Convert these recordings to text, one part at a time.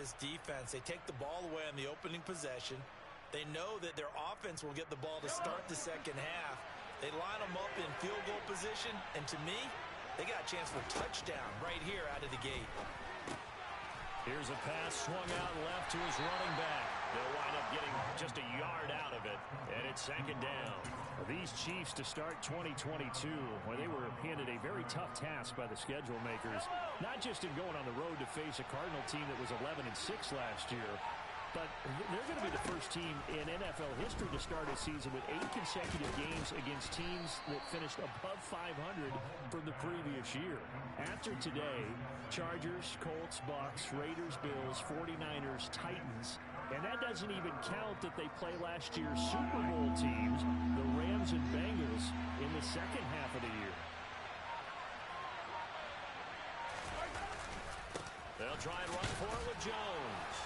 this defense. They take the ball away on the opening possession. They know that their offense will get the ball to start the second half. They line them up in field goal position, and to me, they got a chance for a touchdown right here out of the gate. Here's a pass swung out left to his running back. They'll wind up getting just a yard out of it, and it's second down. These Chiefs to start 2022, where they were handed a very tough task by the schedule makers, not just in going on the road to face a Cardinal team that was 11-6 last year, but they're going to be the first team in NFL history to start a season with 8 consecutive games against teams that finished above 500 from the previous year. After today, Chargers, Colts, Bucks, Raiders, Bills, 49ers, Titans, and that doesn't even count that they play last year's Super Bowl teams, the Rams and Bengals, in the second half of the year. They'll try and run for it with Jones.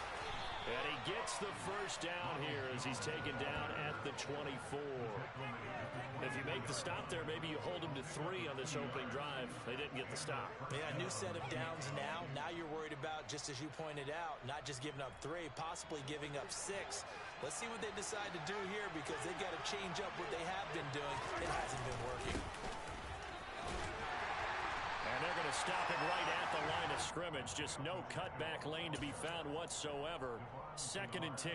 And he gets the first down here as he's taken down at the 24. If you make the stop there, maybe you hold him to 3 on this opening drive. They didn't get the stop. Yeah, new set of downs now. Now you're worried about, just as you pointed out, not just giving up 3, possibly giving up 6. Let's see what they decide to do here, because they've got to change up what they have been doing. It hasn't been working. And they're going to stop it right at the line of scrimmage. Just no cutback lane to be found whatsoever. 2nd and 10.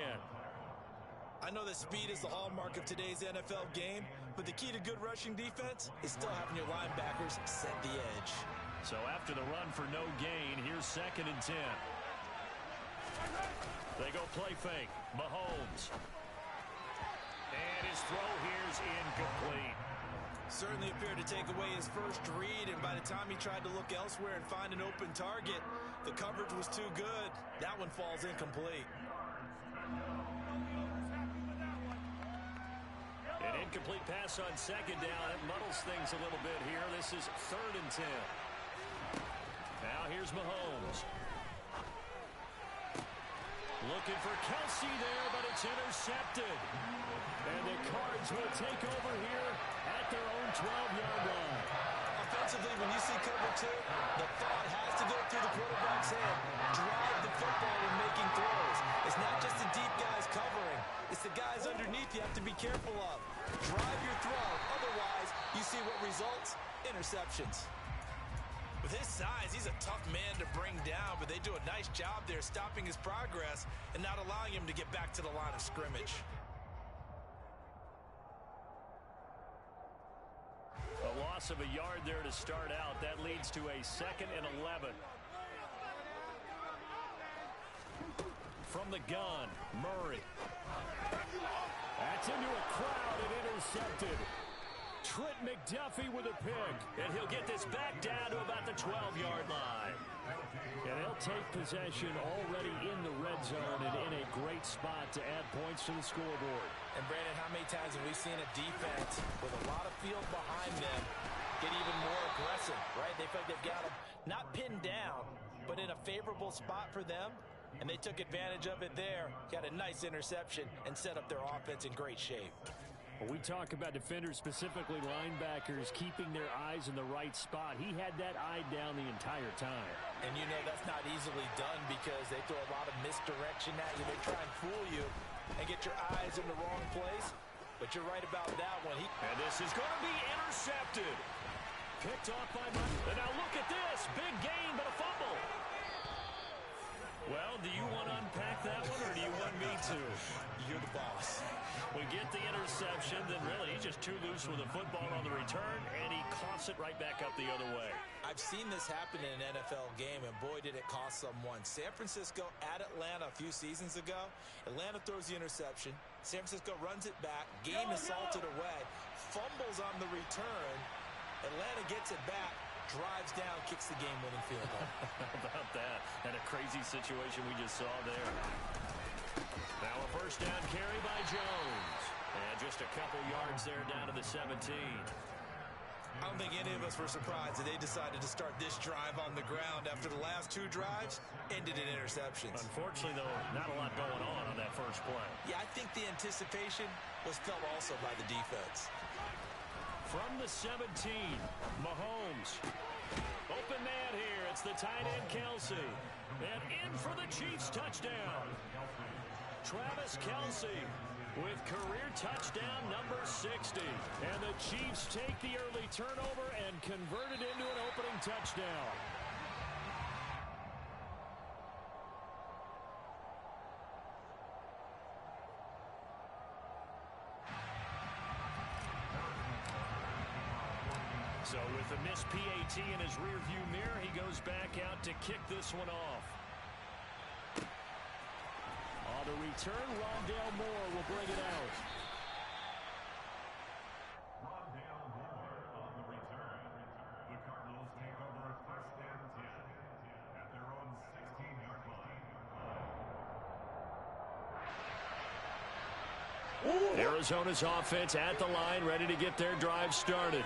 I know that speed is the hallmark of today's NFL game, but the key to good rushing defense is still having your linebackers set the edge. So after the run for no gain, here's 2nd and 10. They go play fake. Mahomes. And his throw here's incomplete. Certainly appeared to take away his first read, and by the time he tried to look elsewhere and find an open target, the coverage was too good. That one falls incomplete. An incomplete pass on 2nd down. It muddles things a little bit here. This is 3rd and 10. Now here's Mahomes. Looking for Kelsey there, but it's intercepted. And the Cards will take over here at their own 12-yard line. Offensively, when you see cover 2, the thought has to go through the quarterback's head. Drive the football when making throws. It's not just the deep guys covering. It's the guys underneath you have to be careful of. Drive your throw. Otherwise, you see what results? Interceptions. With his size, he's a tough man to bring down, but they do a nice job there stopping his progress and not allowing him to get back to the line of scrimmage. A loss of a yard there to start out. That leads to a 2nd and 11. From the gun, Murray. That's into a crowd and intercepted. Trent McDuffie with a pick. And he'll get this back down to about the 12-yard line. And they'll take possession already in the red zone and in a great spot to add points to the scoreboard. And Brandon, how many times have we seen a defense with a lot of field behind them get even more aggressive, right? They feel like they've got them not pinned down, but in a favorable spot for them. And they took advantage of it there, got a nice interception, and set up their offense in great shape. When we talk about defenders, specifically linebackers, keeping their eyes in the right spot, he had that eye down the entire time. And you know that's not easily done because they throw a lot of misdirection at you. They try and fool you and get your eyes in the wrong place. But you're right about that one. And this is going to be intercepted. Picked off by Mike. And now look at this. Big gain, but a fumble. Well, do you want to unpack that one, or do you want me to? You're the boss. We get the interception, then really he's just too loose with the football on the return, and he coughs it right back up the other way. I've seen this happen in an NFL game, and boy, did it cost someone. San Francisco at Atlanta a few seasons ago. Atlanta throws the interception. San Francisco runs it back. Game is salted away. Fumbles on the return. Atlanta gets it back. Drives down, kicks the game-winning field goal. How about that? And a crazy situation we just saw there. Now a first down carry by Jones. And just a couple yards there down to the 17. I don't think any of us were surprised that they decided to start this drive on the ground after the last 2 drives ended in interceptions. Unfortunately, though, not a lot going on that first play. Yeah, I think the anticipation was felt also by the defense. From the 17, Mahomes. Open man here. It's the tight end, Kelsey. And in for the Chiefs touchdown. Travis Kelce with career touchdown number 60. And the Chiefs take the early turnover and convert it into an opening touchdown. So with a missed PAT in his rearview mirror, he goes back out to kick this one off. On the return, Rondale Moore will bring it out. Rondale Moore on the return. The Cardinals take over first and 10 at their own 16-yard line. Arizona's offense at the line, ready to get their drive started.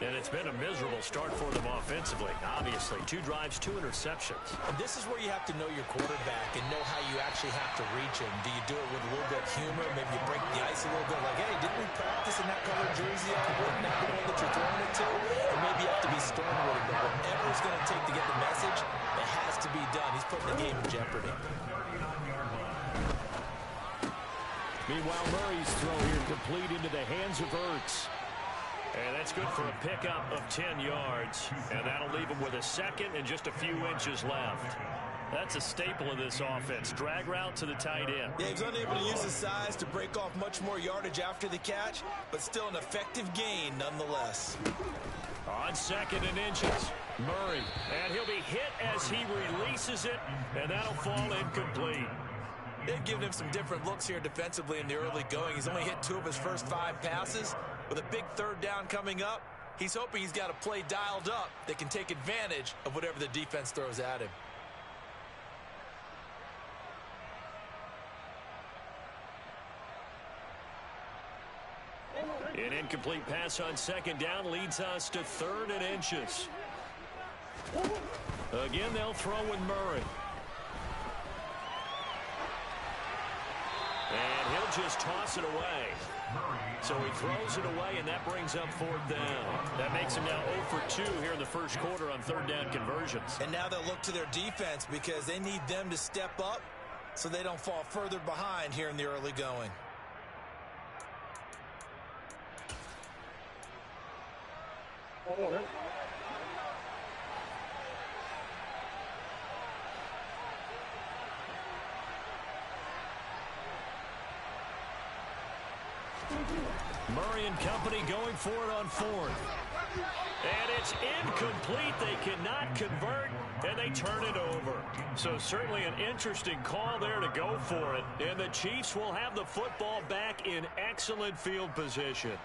And it's been a miserable start for them offensively. Obviously, 2 drives, 2 interceptions. And this is where you have to know your quarterback and know how you actually have to reach him. Do you do it with a little bit of humor? Maybe you break the ice a little bit. Like, hey, didn't we practice in that colored jersey all week? Not the one that you're throwing it to? And maybe you have to be stern with it. But whatever it's going to take to get the message, it has to be done. He's putting the game in jeopardy. Meanwhile, Murray's throw here complete into the hands of Ertz. And that's good for a pickup of 10 yards. And that'll leave him with a second and just a few inches left. That's a staple of this offense. Drag route to the tight end. Yeah, he's unable to use his size to break off much more yardage after the catch, but still an effective gain nonetheless. On second and inches, Murray. And he'll be hit as he releases it, and that'll fall incomplete. They've given him some different looks here defensively in the early going. He's only hit 2 of his first 5 passes. With a big third down coming up, he's hoping he's got a play dialed up that can take advantage of whatever the defense throws at him. An incomplete pass on second down leads us to 3rd and inches. Again, they'll throw with Murray. And he'll just toss it away. So he throws it away, and that brings up 4th down. That makes him now 0 for 2 here in the first quarter on 3rd down conversions. And now they'll look to their defense because they need them to step up so they don't fall further behind here in the early going. Murray and company going for it on 4th. And it's incomplete. They cannot convert, and they turn it over. So certainly an interesting call there to go for it. And the Chiefs will have the football back in excellent field position.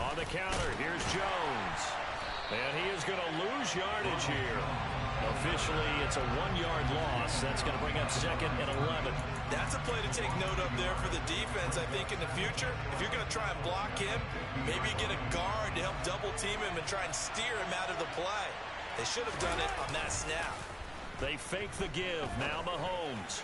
On the counter, here's Jones. And he is going to lose yardage here. Officially, it's a 1-yard loss. That's going to bring up 2nd and 11. That's a play to take note of there for the defense, I think, in the future. If you're going to try and block him, maybe you get a guard to help double-team him and try and steer him out of the play. They should have done it on that snap. They fake the give. Now Mahomes.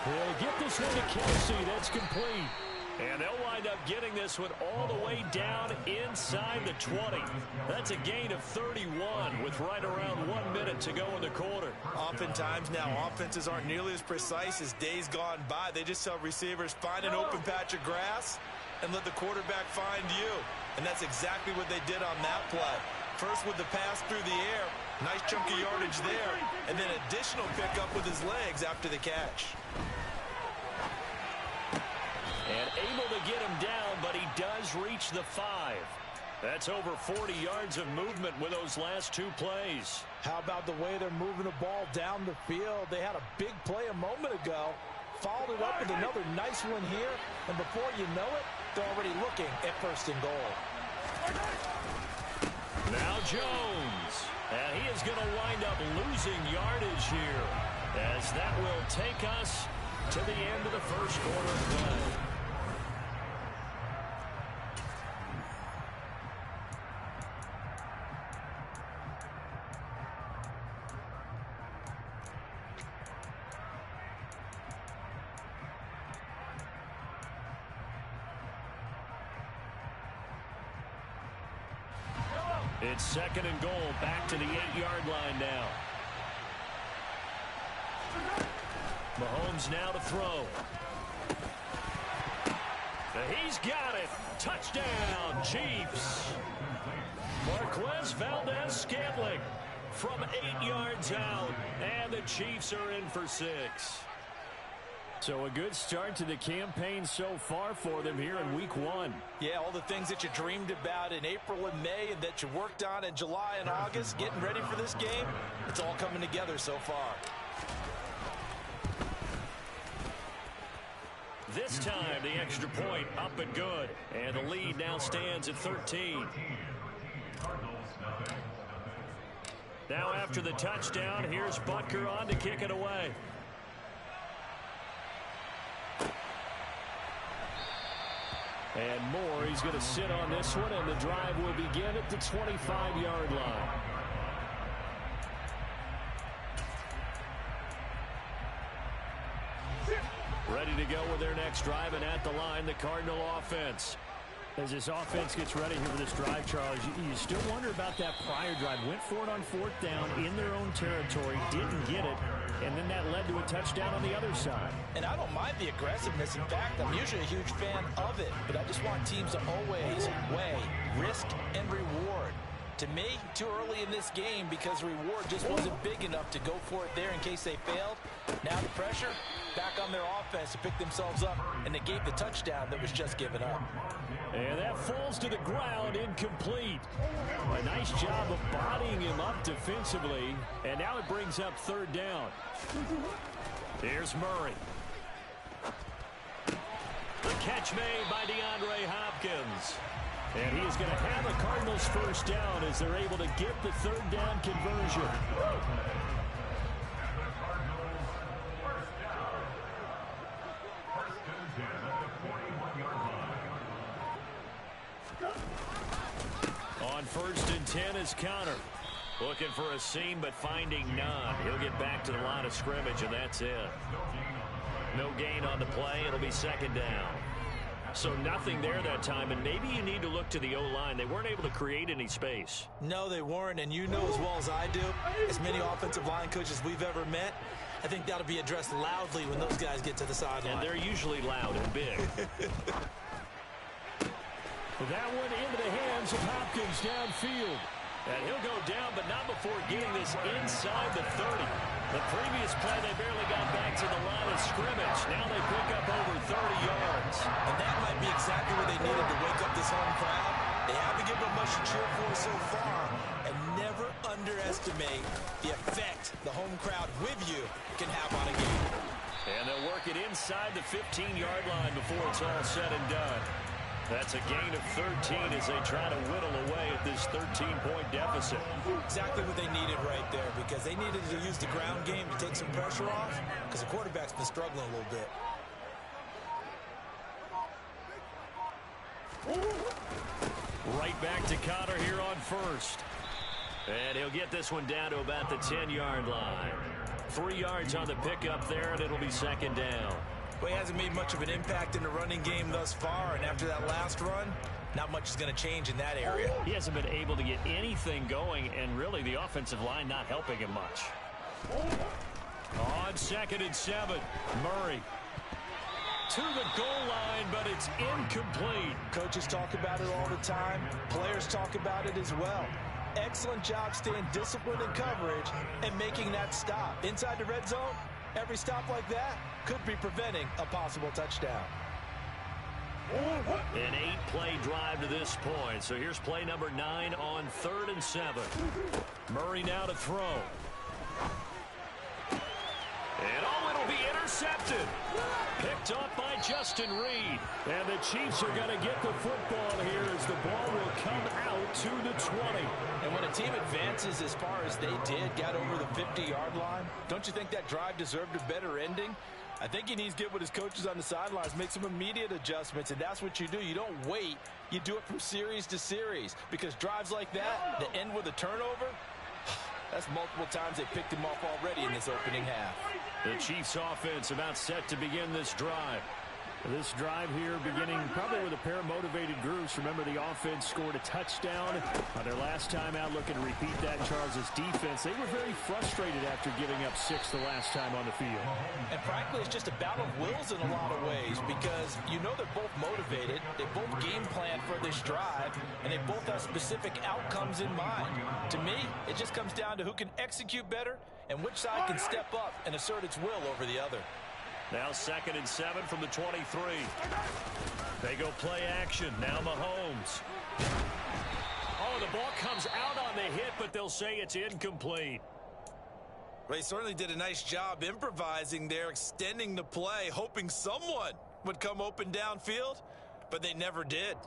They'll get this one to Kelce. That's complete. And they'll wind up getting this one all the way down inside the 20. That's a gain of 31 with right around 1 minute to go in the quarter. Oftentimes now offenses aren't nearly as precise as days gone by. They just tell receivers, find an open patch of grass and let the quarterback find you. And that's exactly what they did on that play. First with the pass through the air, nice chunk of yardage there, and then additional pickup with his legs after the catch. And able to get him down, but he does reach the 5. That's over 40 yards of movement with those last 2 plays. How about the way they're moving the ball down the field? They had a big play a moment ago, followed it up with another nice one here, and before you know it, they're already looking at 1st and goal. Now Jones, and he is going to wind up losing yardage here, as that will take us to the end of the first quarter of play. It's second and goal, back to the 8-yard line now. Mahomes now to throw. He's got it. Touchdown, Chiefs. Marquez Valdez-Scantling from 8 yards out, and the Chiefs are in for 6. So a good start to the campaign so far for them here in week 1. Yeah, all the things that you dreamed about in April and May and that you worked on in July and August, getting ready for this game, it's all coming together so far. This time, the extra point up and good. And the lead now stands at 13. Now after the touchdown, here's Butker on to kick it away. And Moore, he's going to sit on this one, and the drive will begin at the 25-yard line. Ready to go with their next drive, and at the line, the Cardinal offense. As this offense gets ready here for this drive, Charles, you still wonder about that prior drive. Went for it on 4th down in their own territory, didn't get it, and then that led to a touchdown on the other side. And I don't mind the aggressiveness. In fact, I'm usually a huge fan of it, but I just want teams to always weigh risk and reward. To me, too early in this game because reward just wasn't big enough to go for it there in case they failed. Now the pressure back on their offense to pick themselves up, and they gave the touchdown that was just given up. And that falls to the ground, incomplete. A nice job of bodying him up defensively, and now it brings up 3rd down. Here's Murray. The catch made by DeAndre Hopkins. And he is going to have a Cardinals first down as they're able to get the 3rd down conversion. On 1st and 10 is Connor. Looking for a seam, but finding none. He'll get back to the line of scrimmage, and that's it. No gain on the play. It'll be 2nd down. So nothing there that time, and maybe you need to look to the O-line. They weren't able to create any space. No, they weren't, and you know as well as I do, as many offensive line coaches we've ever met, I think that'll be addressed loudly when those guys get to the sideline. And they're usually loud and big. That one into the hands of Hopkins downfield. And he'll go down, but not before getting this inside the 30. The previous play, they barely got back to the line of scrimmage. Now they pick up over 30 yards. And that might be exactly what they needed to wake up this home crowd. They haven't given them much to cheer for so far. And never underestimate the effect the home crowd with you can have on a game. And they'll work it inside the 15-yard line before it's all said and done. That's a gain of 13 as they try to whittle away at this 13-point deficit. Exactly what they needed right there, because they needed to use the ground game to take some pressure off, because the quarterback's been struggling a little bit. Right back to Connor here on 1st. And he'll get this one down to about the 10-yard line. 3 yards on the pickup there, and it'll be 2nd down. Well, he hasn't made much of an impact in the running game thus far, and after that last run, not much is going to change in that area. He hasn't been able to get anything going, and really the offensive line not helping him much. On 2nd and 7, Murray to the goal line, but it's incomplete. Coaches talk about it all the time. Players talk about it as well. Excellent job staying disciplined in coverage and making that stop. Inside the red zone, every stop like that could be preventing a possible touchdown. An 8-play drive to this point. So here's play number 9 on 3rd and 7. Murray now to throw. And it'll be intercepted. Picked up by Justin Reed. And the Chiefs are going to get the football here as the ball will come out to the 20. And when a team advances as far as they did, got over the 50-yard line, don't you think that drive deserved a better ending? I think he needs to get with his coaches on the sidelines, make some immediate adjustments, and that's what you do. You don't wait. You do it from series to series, because drives like that end with a turnover, that's multiple times they picked him off already in this opening half. The Chiefs offense about set to begin this drive. This drive here beginning probably with a pair of motivated groups. Remember, the offense scored a touchdown on their last time out. Looking to repeat that. Charles' defense, they were very frustrated after giving up 6 the last time on the field. And frankly, it's just a battle of wills in a lot of ways because you know they're both motivated. They both game plan for this drive, and they both have specific outcomes in mind. To me, it just comes down to who can execute better and which side can step up and assert its will over the other. Now 2nd and 7 from the 23. They go play action. Now Mahomes. Oh, the ball comes out on the hit, but they'll say it's incomplete. They certainly did a nice job improvising there, extending the play, hoping someone would come open downfield, but they never did.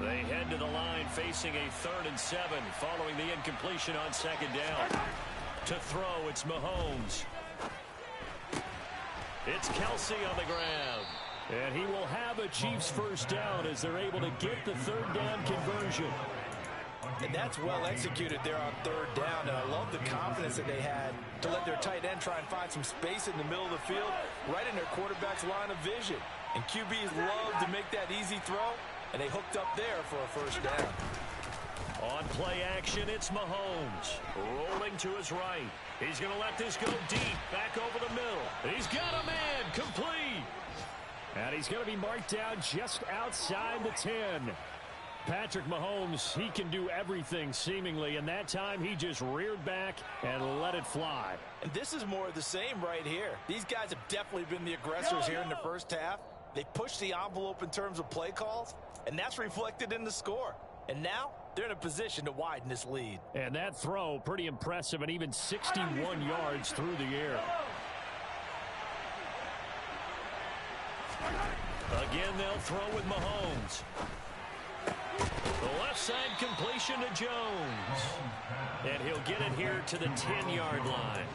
They head to the line facing a 3rd and 7 following the incompletion on 2nd down. To throw, it's Mahomes. It's Kelsey on the ground. And he will have a Chiefs first down as they're able to get the 3rd down conversion. And that's well executed there on 3rd down. And I love the confidence that they had to let their tight end try and find some space in the middle of the field, right in their quarterback's line of vision. And QBs love to make that easy throw, and they hooked up there for a first down. On play action, it's Mahomes. Rolling to his right. He's going to let this go deep, back over the middle. He's got a man, complete. And he's going to be marked down just outside the 10. Patrick Mahomes, he can do everything seemingly, and that time he just reared back and let it fly. And this is more of the same right here. These guys have definitely been the aggressors here in the first half. They pushed the envelope in terms of play calls, and that's reflected in the score. And now they're in a position to widen this lead. And that throw, pretty impressive, and even 61 yards through the air. Again, they'll throw with Mahomes. The left side completion to Jones. And he'll get it here to the 10-yard line.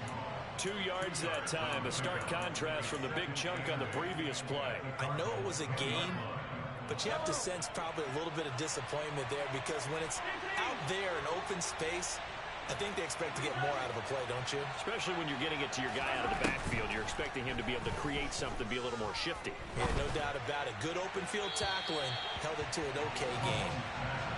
2 yards that time, a stark contrast from the big chunk on the previous play. I know it was a gain, but you have to sense probably a little bit of disappointment there because when it's out there in open space, I think they expect to get more out of a play, don't you? Especially when you're getting it to your guy out of the backfield. You're expecting him to be able to create something, be a little more shifty. Yeah, no doubt about it. Good open field tackling held it to an okay game.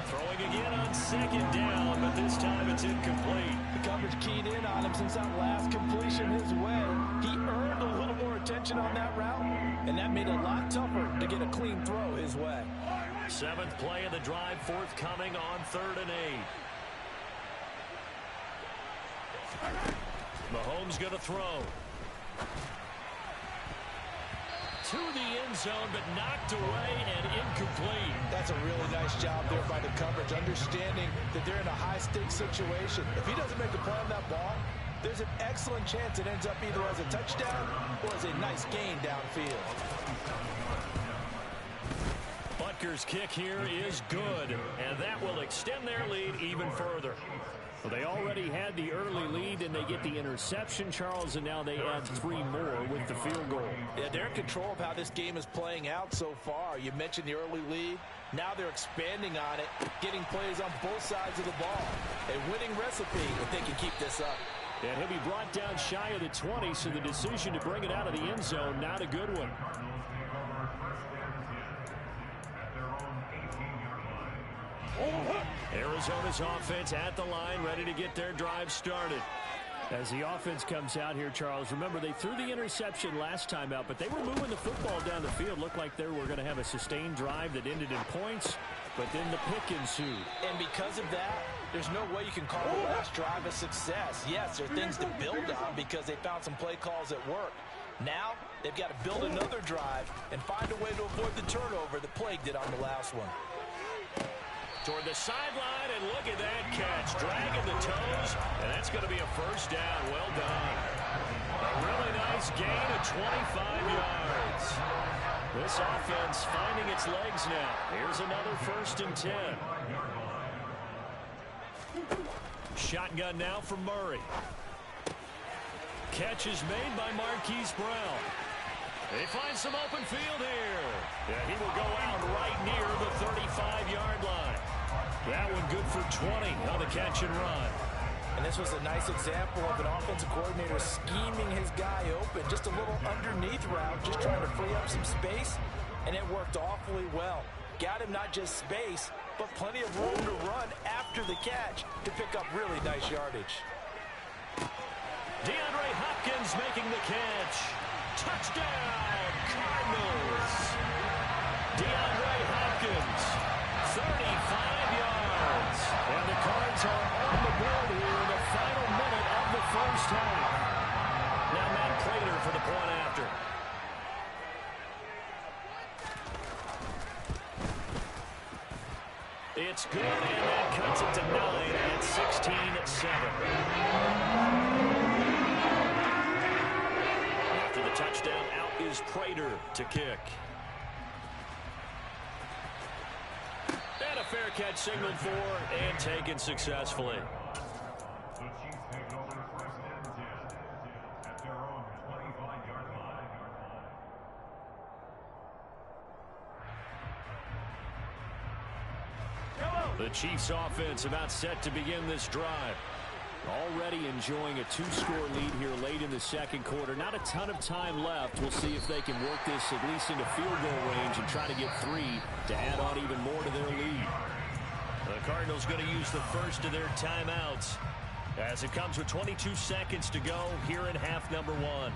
Throwing again on 2nd down, but this time it's incomplete. The coverage keyed in on him since that last completion his way. He earned a little more attention on that route, and that made it a lot tougher to get a clean throw his way. 7th play of the drive forthcoming on 3rd and 8. Mahomes going to throw. To the end zone, but knocked away and incomplete. That's a really nice job there by the coverage, understanding that they're in a high-stakes situation. If he doesn't make a play on that ball, there's an excellent chance it ends up either as a touchdown or as a nice gain downfield. Butker's kick here is good, and that will extend their lead even further. Well, they already had the early lead, and they get the interception, Charles, and now they add 3 more with the field goal. Yeah, they're in control of how this game is playing out so far. You mentioned the early lead. Now they're expanding on it, getting plays on both sides of the ball. A winning recipe if they can keep this up. And he'll be brought down shy of the 20, so the decision to bring it out of the end zone, not a good one. Arizona's offense at the line, ready to get their drive started. As the offense comes out here, Charles, remember they threw the interception last time out, but they were moving the football down the field. Looked like they were going to have a sustained drive that ended in points, but then the pick ensued. And because of that, there's no way you can call the last drive a success. Yes, there are things to build on because they found some play calls at work. Now, they've got to build another drive and find a way to avoid the turnover that plagued it on the last one. Toward the sideline, and look at that catch. Dragging the toes, and that's going to be a first down. Well done. A really nice gain of 25 yards. This offense finding its legs now. Here's another 1st and 10. Shotgun now for Murray. Catch is made by Marquise Brown. They find some open field here. Yeah, he will go out right near the 35-yard line. That one good for 20 on the catch and run. And this was a nice example of an offensive coordinator scheming his guy open. Just a little underneath route, just trying to free up some space, and it worked awfully well. Got him not just space, but plenty of room to run after the catch to pick up really nice yardage. DeAndre Hopkins making the catch. Touchdown, Cardinals. DeAndre Hopkins, 35 yards. And the Cards are on the board here in the final minute of the first half. Now Matt Prater for the point after. It's good, and that cuts it to 9 at 16-7. After the touchdown, out is Prater to kick. And a fair catch signaled for and taken successfully. The Chiefs take over first and 10 at their own 25-yard line. The Chiefs offense about set to begin this drive. Already enjoying a 2-score lead here late in the second quarter. Not a ton of time left. We'll see if they can work this at least into field goal range and try to get 3 to add on even more to their lead. The Cardinals going to use the first of their timeouts as it comes with 22 seconds to go here in half number 1.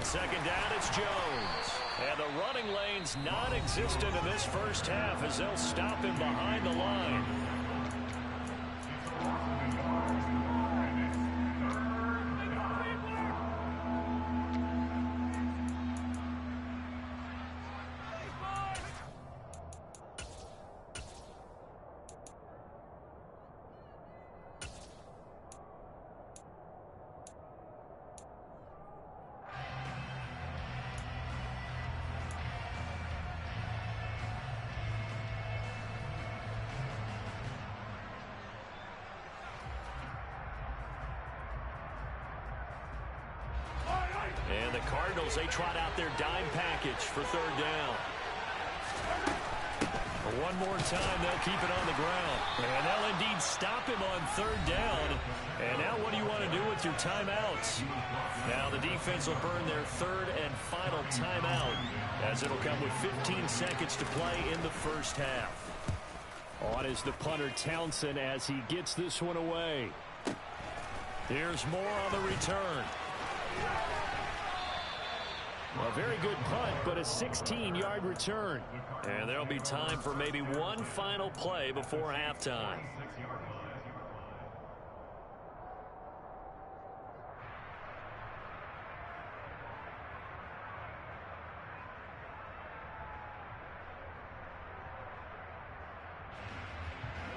Second down, it's Jones. And the running lane's non-existent in this first half as they'll stop him behind the line. And the Cardinals, they trot out their dime package for third down. One more time, they'll keep it on the ground. And they'll indeed stop him on third down. And now what do you want to do with your timeouts? Now the defense will burn their third and final timeout as it'll come with 15 seconds to play in the first half. On is the punter Townsend as he gets this one away. Here's more on the return. A very good punt, but a 16-yard return. And there'll be time for maybe one final play before halftime.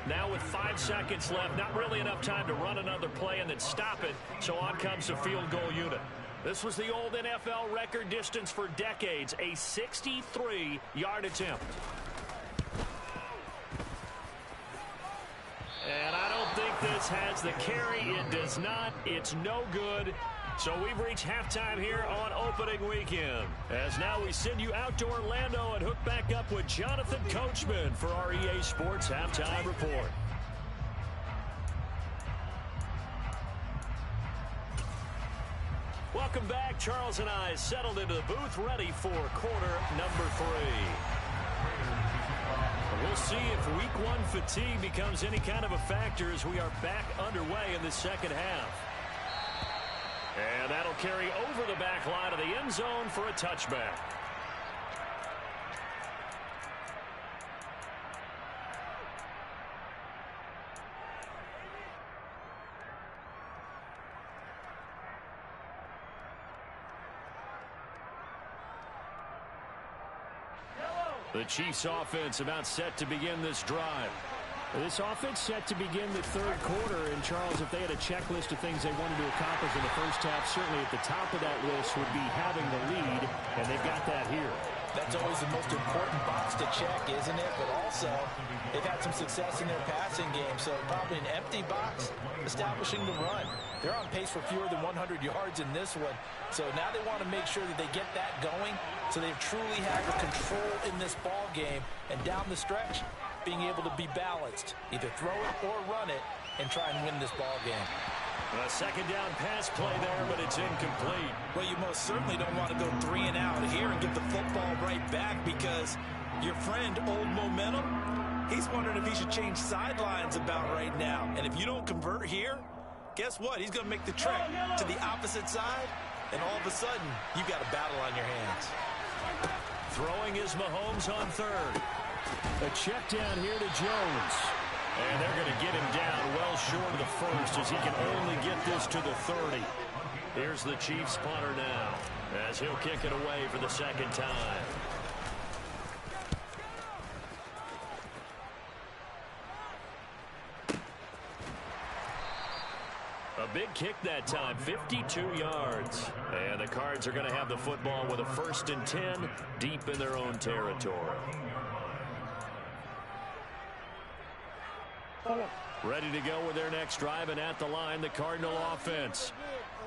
Now with 5 seconds left, not really enough time to run another play and then stop it, so on comes the field goal unit. This was the old NFL record distance for decades, a 63-yard attempt. And I don't think this has the carry. It does not. It's no good. So we've reached halftime here on opening weekend. As now we send you out to Orlando and hook back up with Jonathan Coachman for our EA Sports Halftime Report. Welcome back. Charles and I settled into the booth ready for quarter number 3. We'll see if week 1 fatigue becomes any kind of a factor as we are back underway in the second half. And that'll carry over the back line of the end zone for a touchback. The Chiefs offense about set to begin this drive. This offense set to begin the third quarter, and Charles, if they had a checklist of things they wanted to accomplish in the first half, certainly at the top of that list would be having the lead, and they've got that here. That's always the most important box to check, isn't it? But also, they've had some success in their passing game, so probably an empty box establishing the run. They're on pace for fewer than 100 yards in this one, so now they want to make sure that they get that going, so they've truly had the control in this ball game, and down the stretch, being able to be balanced, either throw it or run it, and try and win this ball game. A second down pass play there, but it's incomplete. Well, you most certainly don't want to go 3 and out here and give the football right back, because your friend, Old Momentum, he's wondering if he should change sidelines about right now. And if you don't convert here, guess what? He's going to make the trek to the opposite side, and all of a sudden, you've got a battle on your hands. Throwing is Mahomes on third. A check down here to Jones. And they're going to get him down well short of the first, as he can only get this to the 30. Here's the Chiefs punter now, as he'll kick it away for the second time. A big kick that time, 52 yards. And the Cards are going to have the football with a 1st and 10 deep in their own territory. Ready to go with their next drive, and at the line, the Cardinal offense.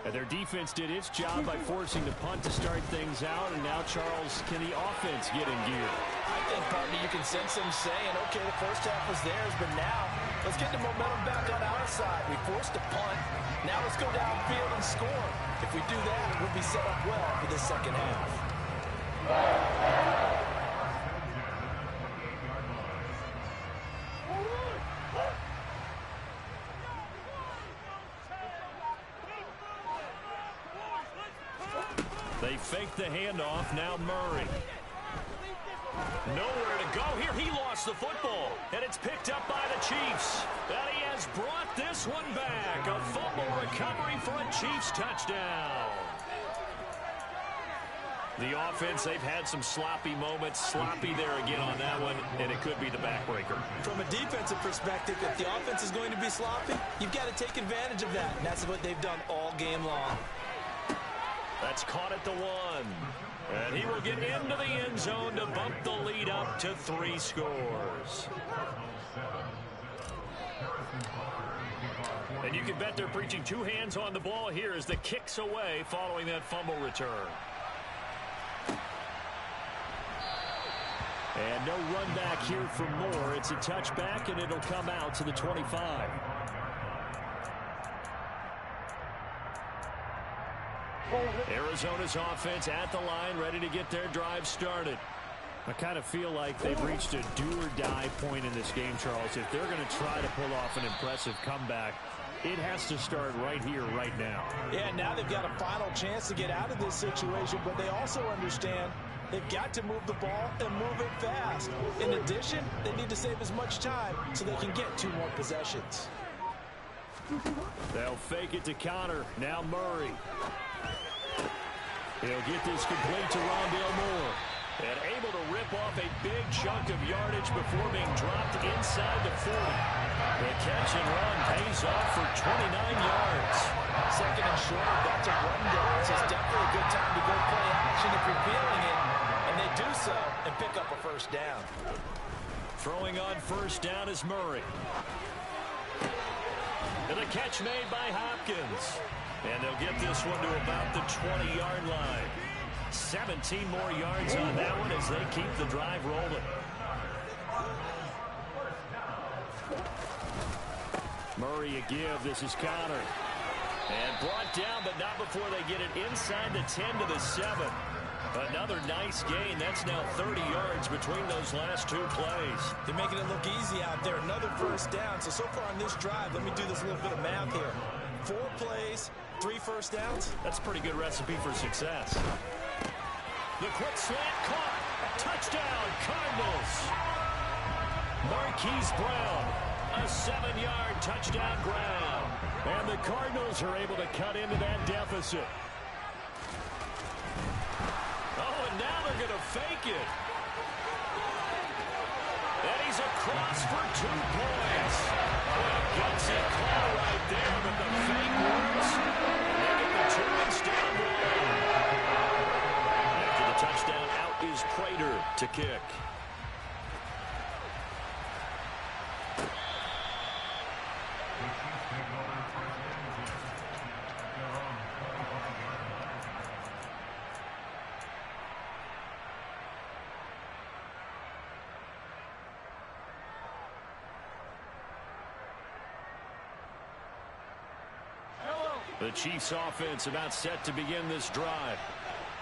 And their defense did its job by forcing the punt to start things out, and now, Charles, can the offense get in gear? I think, partner, you can sense them saying, okay, the first half was theirs, but now let's get the momentum back on our side. We forced a punt. Now let's go downfield and score. If we do that, we'll be set up well for the second half. They fake the handoff. Now Murray. Nowhere to go here. He lost the football, and it's picked up by the Chiefs. And he has brought this one back. A fumble recovery for a Chiefs touchdown. The offense, they've had some sloppy moments. Sloppy there again on that one, and it could be the backbreaker. From a defensive perspective, if the offense is going to be sloppy, you've got to take advantage of that, and that's what they've done all game long. That's caught at the 1. And he will get into the end zone to bump the lead up to 3 scores. And you can bet they're preaching 2 hands on the ball here as the kick's away following that fumble return. And no run back here for Moore. It's a touchback, and it'll come out to the 25. Arizona's offense at the line, ready to get their drive started. I kind of feel like they've reached a do-or-die point in this game, Charles. If they're going to try to pull off an impressive comeback, it has to start right here, right now. Yeah, now they've got a final chance to get out of this situation, but they also understand they've got to move the ball and move it fast. In addition, they need to save as much time so they can get 2 more possessions. They'll fake it to Connor. Now Murray. He'll get this complete to Rondale Moore. And able to rip off a big chunk of yardage before being dropped inside the 40. The catch and run pays off for 29 yards. Second and short, that's a run down. So it's definitely a good time to go play action if you're feeling it. And they do so and pick up a first down. Throwing on first down is Murray. And the catch made by Hopkins. And they'll get this one to about the 20-yard line. 17 more yards on that one as they keep the drive rolling. Murray a give. This is Connor. And brought down, but not before they get it inside the 10 to the 7. Another nice gain. That's now 30 yards between those last 2 plays. They're making it look easy out there. Another first down. So far on this drive, let me do this little bit of math here. 4 plays, 3 first downs. That's a pretty good recipe for success. The quick slant caught. Touchdown, Cardinals. Marquise Brown, a 7-yard touchdown grab. And the Cardinals are able to cut into that deficit. Oh, and now they're going to fake it. And he's across for 2 points. What a gutsy call right there, but the fake works. And they get the 2 instead of 1. After the touchdown, out is is Prater to kick. The Chiefs offense about set to begin this drive.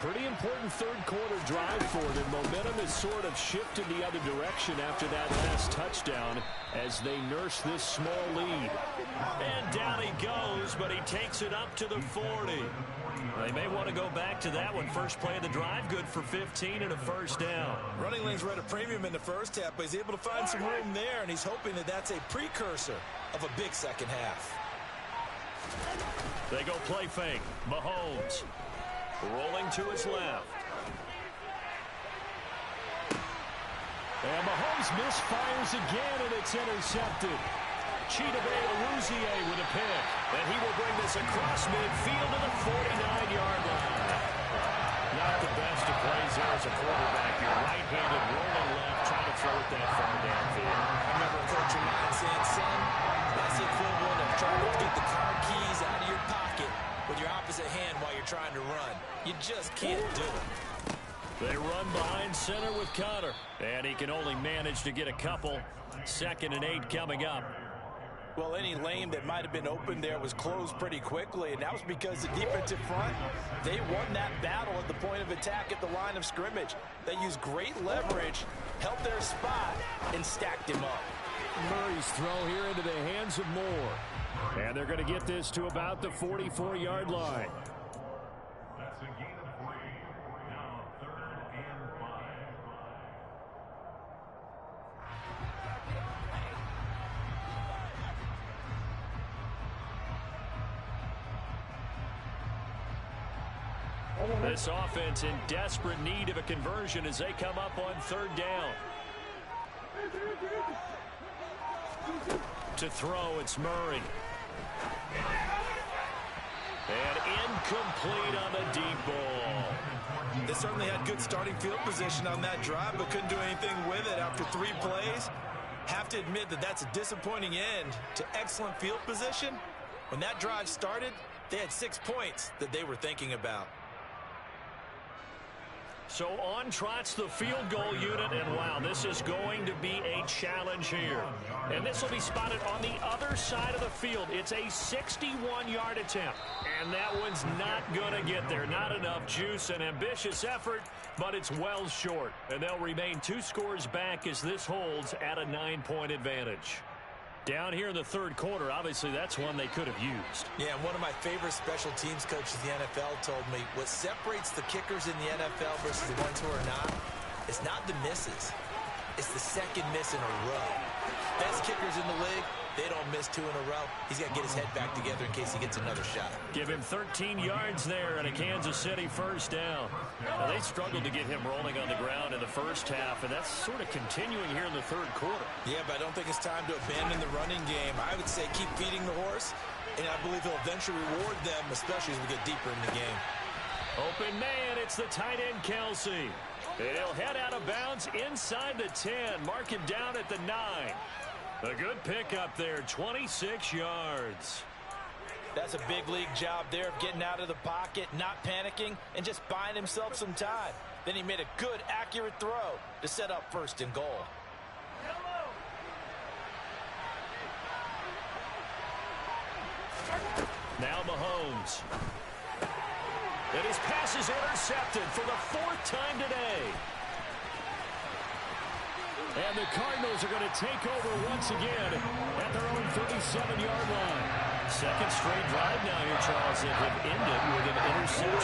Pretty important third quarter drive for them. Momentum has sort of shifted the other direction after that last touchdown as they nurse this small lead. And down he goes, but he takes it up to the 40. They may want to go back to that one. First play of the drive, good for 15 and a first down. Running lanes were at a premium in the first half, but he's able to find some room there, and he's hoping that that's a precursor of a big second half. They go play fake. Mahomes rolling to his left. And Mahomes misfires again, and it's intercepted. Chidobe Awuzie with a pick. And he will bring this across midfield to the 49-yard line. Not the best of plays there as a quarterback. You're right-handed, rolling left, trying to throw it that far downfield. I remember a coach of mine saying, son, that's the equivalent of trying to get the car keys out of your pocket with your opposite hand while you're trying to run. You just can't do it. They run behind center with Connor. And he can only manage to get a couple. 2nd and 8 coming up. Well, any lane that might have been open there was closed pretty quickly, and that was because the defensive front, they won that battle at the point of attack at the line of scrimmage. They used great leverage, held their spot, and stacked him up. Murray's throw here into the hands of Moore. And they're going to get this to about the 44-yard line. That's a gain of 3. Now 3rd and 5. This offense in desperate need of a conversion as they come up on 3rd down. To throw, it's Murray. And incomplete on the deep ball. They certainly had good starting field position on that drive, but couldn't do anything with it after 3 plays. Have to admit that that's a disappointing end to excellent field position. When that drive started, they had 6 points that they were thinking about. So on trots the field goal unit, and wow, this is going to be a challenge here. And this will be spotted on the other side of the field. It's a 61-yard attempt, and that one's not going to get there. Not enough juice, an ambitious effort, but it's well short. And they'll remain 2 scores back as this holds at a 9-point advantage. Down here in the 3rd quarter, obviously that's one they could have used. Yeah, and one of my favorite special teams coaches in the NFL told me what separates the kickers in the NFL versus the ones who are not, it's not the misses. It's the second miss in a row. Best kickers in the league, they don't miss 2 in a row. He's got to get his head back together in case he gets another shot. Give him 13 yards there and a Kansas City first down. Now, they struggled to get him rolling on the ground in the first half, and that's sort of continuing here in the 3rd quarter. Yeah, but I don't think it's time to abandon the running game. I would say keep feeding the horse, and I believe he'll eventually reward them, especially as we get deeper in the game. Open man, it's the tight end, Kelsey. And he'll head out of bounds inside the 10. Mark him down at the 9. A good pickup there, 26 yards. That's a big league job there of getting out of the pocket, not panicking, and just buying himself some time. Then he made a good, accurate throw to set up 1st and goal. Now Mahomes. And his pass is intercepted for the 4th time today. And the Cardinals are going to take over once again at their own 37-yard line. 2nd straight drive now here, Charles, that have ended with an interception.